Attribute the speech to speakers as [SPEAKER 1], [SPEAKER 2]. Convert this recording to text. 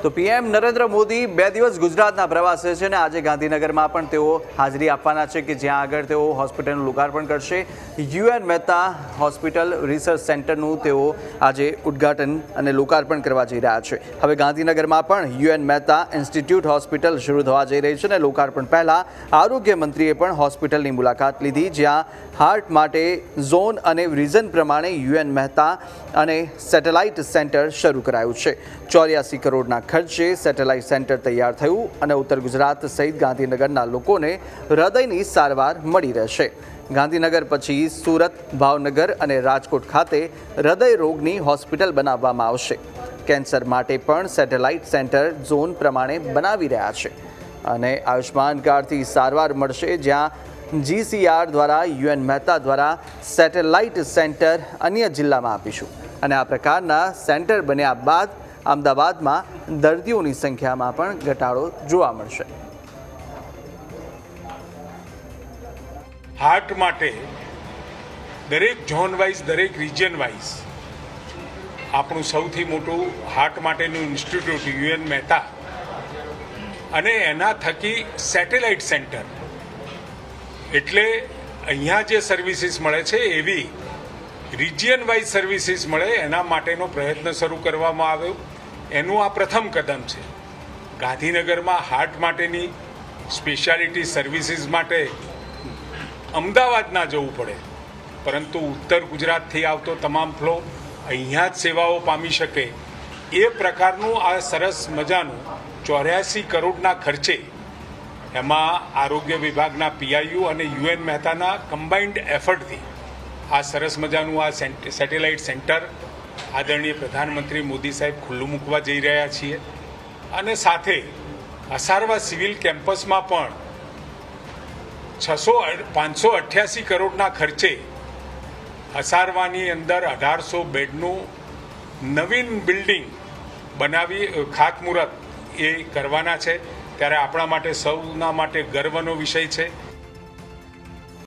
[SPEAKER 1] તો પીએમ નરેન્દ્ર મોદી 2 દિવસ ગુજરાતના પ્રવાસે છે અને આજે ગાંધીનગરમાં પણ તેઓ હાજરી આપવાના છે કે જ્યાં આગળ તેઓ હોસ્પિટલનું લોકાર્પણ કરશે। યુએન મહેતા હોસ્પિટલ રિસર્ચ સેન્ટરનું તેઓ આજે ઉદ્ઘાટન અને લોકાર્પણ કરવા જઈ રહ્યા છે। હવે ગાંધીનગરમાં પણ યુએન મહેતા ઇન્સ્ટિટ્યૂટ હોસ્પિટલ શરૂ થવા જઈ રહી છે અને લોકાર્પણ પહેલાં આરોગ્ય મંત્રીએ પણ હોસ્પિટલની મુલાકાત લીધી, જ્યાં હાર્ટ માટે ઝોન અને રીઝન પ્રમાણે યુએન મહેતા અને સેટેલાઇટ સેન્ટર શરૂ કરાયું છે। 84 કરોડના ખર્ચે સેટેલાઇટ સેન્ટર તૈયાર થયું અને ઉત્તર ગુજરાત સહિત ગાંધીનગરના લોકોને હૃદયની સારવાર મળી રહેશે। ગાંધીનગર પછી સુરત, ભાવનગર અને રાજકોટ ખાતે હૃદય રોગની હોસ્પિટલ બનાવવામાં આવશે। કેન્સર માટે પણ સેટેલાઇટ સેન્ટર ઝોન પ્રમાણે બનાવી રહ્યા છે અને આયુષ્માન કાર્ડથી સારવાર મળશે, જ્યાં જીસીઆર દ્વારા યુએન મહેતા દ્વારા સેટેલાઇટ સેન્ટર અન્ય જિલ્લામાં આપીશું અને આ પ્રકારના સેન્ટર બન્યા બાદ અમદાવાદમાં દર્દીઓની સંખ્યામાં પણ ઘટાડો જોવા મળશે।
[SPEAKER 2] હાર્ટ માટે દરેક ઝોન વાઇઝ, દરેક રિજિયન વાઇઝ આપણું સૌથી મોટું હાર્ટ માટેનું ઇન્સ્ટિટ્યૂટ યુએન મહેતા અને એના થકી સેટેલાઇટ સેન્ટર, એટલે અહીંયા જે સર્વિસીસ મળે છે એવી રિજિયન વાઇઝ સર્વિસીસ મળે એના માટેનો પ્રયત્ન શરૂ કરવામાં આવ્યો। એનું આ પ્રથમ કદમ છે। ગાંધીનગરમાં હાર્ટ માટેની સ્પેશિયાલિટી સર્વિસીસ માટે અમદાવાદ ના જવું પડે, પરંતુ ઉત્તર ગુજરાતથી આવતો તમામ ફ્લો અહીંયા જ સેવાઓ પામી શકે એ પ્રકારનું આ સરસ મજાનું 84 કરોડના ખર્ચે એમાં આરોગ્ય વિભાગના પીઆઈયુ અને યુએન મહેતાના કમ્બાઇન્ડ એફર્ટથી આ સરસ મજાનું આ સેટેલાઇટ સેન્ટર આદરણીય પ્રધાનમંત્રી મોદી સાહેબ ખુલ્લું મૂકવા જઈ રહ્યા છીએ અને સાથે અસારવા સિવિલ કેમ્પસમાં પણ 588 કરોડના ખર્ચે અસારવાની અંદર 1800 બેડનું નવીન બિલ્ડિંગ બનાવી ખાતમુહૂર્ત એ કરવાના છે। ત્યારે આપણા માટે સૌના માટે ગર્વનો વિષય છે